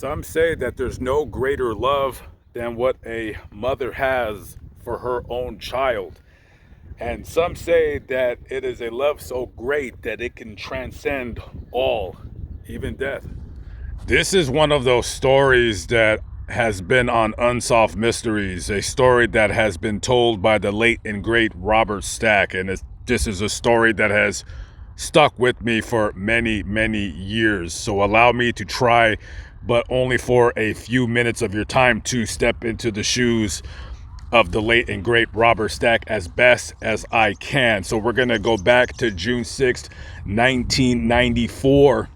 Some say that there's no greater love than what a mother has for her own child. And some say that it is a love so great that it can transcend all, even death. This is one of those stories that has been on Unsolved Mysteries, a story that has been told by the late and great Robert Stack. And this is a story that has stuck with me for many, many years. So allow me to try, but only for a few minutes of your time, to step into the shoes of the late and great Robert Stack as best as I can. So we're going to go back to June 6th, 1994.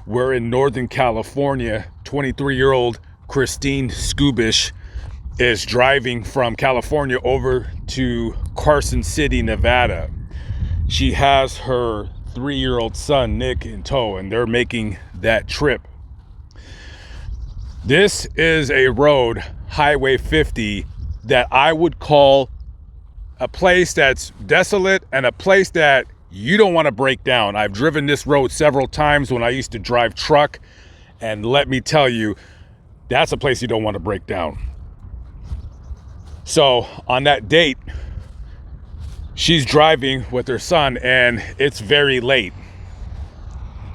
We're in Northern California. 23-year-old Christine Skubish is driving from California over to Carson City, Nevada. She has her 3-year-old son, Nick, in tow, and they're making that trip. This is a road, Highway 50, that I would call a place that's desolate and a place that you don't want to break down. I've driven this road several times when I used to drive truck, and let me tell you, that's a place you don't want to break down. So on that date, she's driving with her son, and it's very late.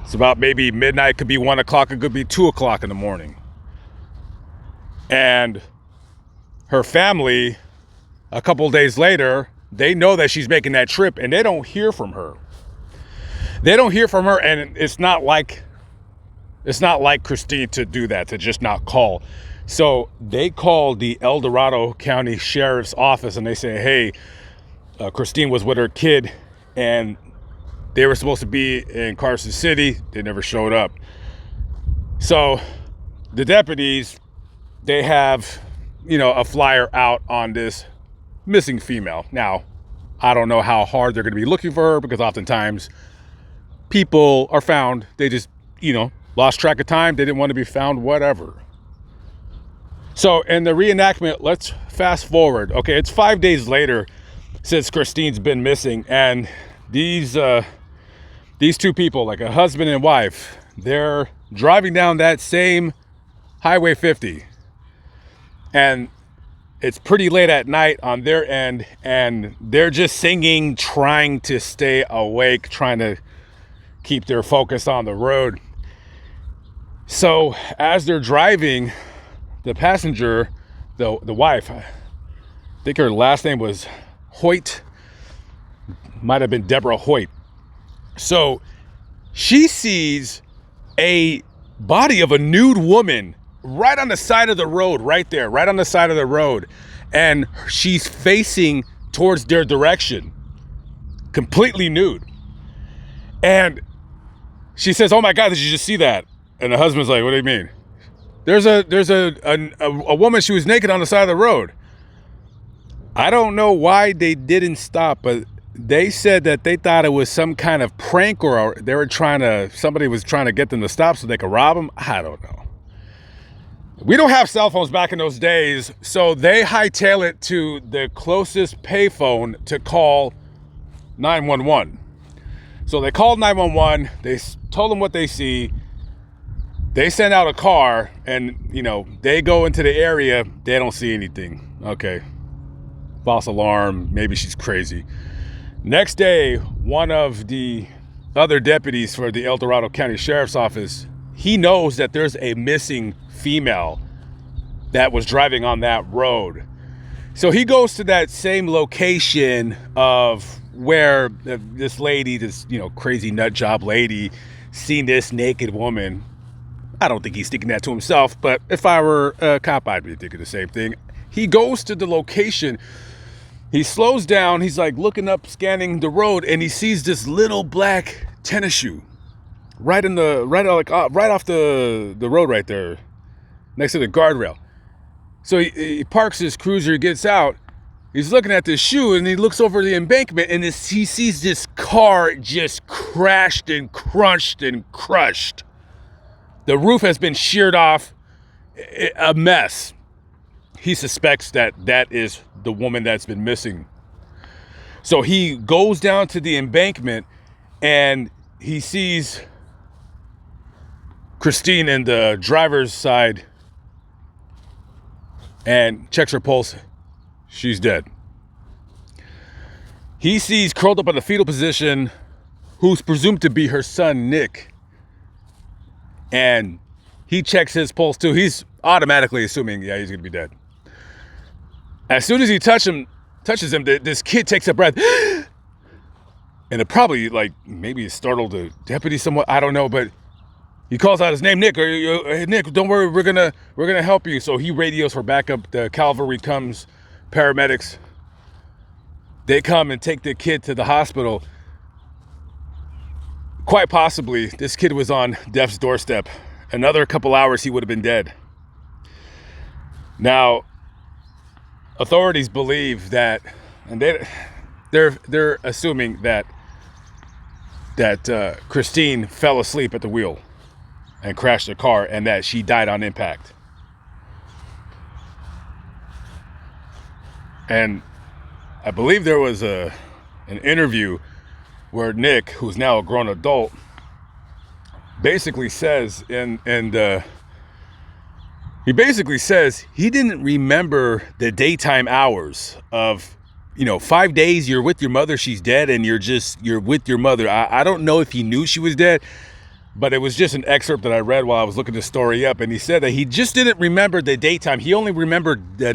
It's about maybe midnight, could be 1 o'clock, it could be 2 o'clock in the morning. And her family, a couple days later, they know that she's making that trip, and they don't hear from her. They don't hear from her, and it's not like Christine to do that, to just not call. So they call the El Dorado County Sheriff's Office, and they say, hey, Christine was with her kid, and they were supposed to be in Carson City. They never showed up. So the deputies, they have, a flyer out on this missing female. Now, I don't know how hard they're going to be looking for her, because oftentimes people are found. They just, lost track of time. They didn't want to be found, whatever. So in the reenactment, let's fast forward. Okay, it's 5 days later since Christine's been missing. And these two people, like a husband and wife, they're driving down that same Highway 50. And it's pretty late at night on their end, and they're just singing, trying to stay awake, trying to keep their focus on the road. So as they're driving, the passenger, the wife, I think her last name was Hoyt, might have been Deborah Hoyt. So she sees a body of a nude woman right on the side of the road, right there, right on the side of the road. And she's facing towards their direction, completely nude. And she says, oh my God, did you just see that? And the husband's like, what do you mean? There's a woman, she was naked on the side of the road. I don't know why they didn't stop, but they said that they thought it was some kind of prank, or somebody was trying to get them to stop so they could rob them. I don't know. We don't have cell phones back in those days, so they hightail it to the closest payphone to call 911. So they called 911, they told them what they see, they send out a car, and, they go into the area, they don't see anything. Okay, false alarm, maybe she's crazy. Next day, one of the other deputies for the El Dorado County Sheriff's Office, he knows that there's a missing female that was driving on that road. So he goes to that same location of where this lady, this, crazy nut job lady, seen this naked woman. I don't think he's thinking that to himself, but if I were a cop, I'd be thinking the same thing. He goes to the location. He slows down. He's like looking up, scanning the road, and he sees this little black tennis shoe right off the road right there, next to the guardrail. So he parks his cruiser, he gets out, he's looking at this shoe, and he looks over the embankment, and he sees this car just crashed and crunched and crushed. The roof has been sheared off, a mess. He suspects that is the woman that's been missing. So he goes down to the embankment, and he sees Christine in the driver's side and checks her pulse. She's dead. He sees curled up in a fetal position who's presumed to be her son, Nick. And he checks his pulse too. He's automatically assuming, yeah, he's going to be dead. As soon as he touches him, this kid takes a breath. And it probably, like, maybe it startled the deputy somewhat. I don't know, but he calls out his name, Nick. Hey, Nick, don't worry, we're gonna help you. So he radios for backup. The cavalry comes, paramedics. They come and take the kid to the hospital. Quite possibly, this kid was on death's doorstep. Another couple hours, he would have been dead. Now, authorities believe that, and they're assuming that Christine fell asleep at the wheel and crashed the car, and that she died on impact. And I believe there was an interview where Nick, who's now a grown adult, basically says, he basically says he didn't remember the daytime hours of, 5 days you're with your mother, she's dead, and you're with your mother. I don't know if he knew she was dead, but it was just an excerpt that I read while I was looking the story up. And he said that he just didn't remember the daytime. He only remembered the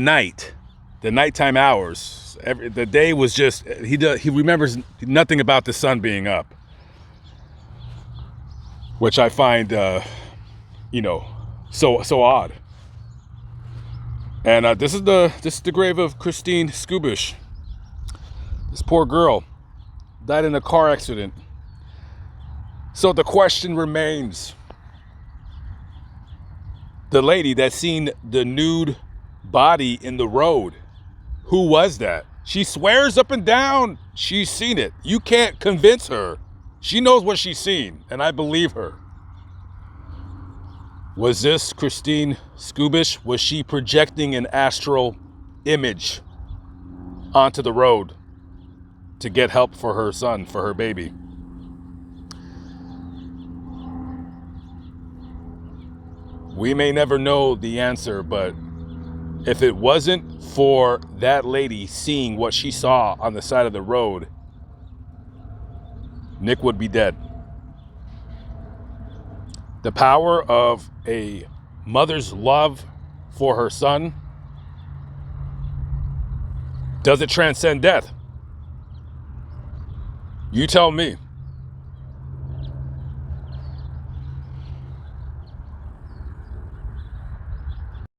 nighttime hours. The day was just, he remembers nothing about the sun being up, which I find, so odd. And this is the grave of Christine Skubish. This poor girl died in a car accident. So the question remains, the lady that seen the nude body in the road, who was that? She swears up and down she's seen it. You can't convince her. She knows what she's seen, and I believe her. Was this Christine Skubish? Was she projecting an astral image onto the road to get help for her son, for her baby? We may never know the answer, but if it wasn't for that lady seeing what she saw on the side of the road, Nick would be dead. The power of a mother's love for her son, does it transcend death? You tell me.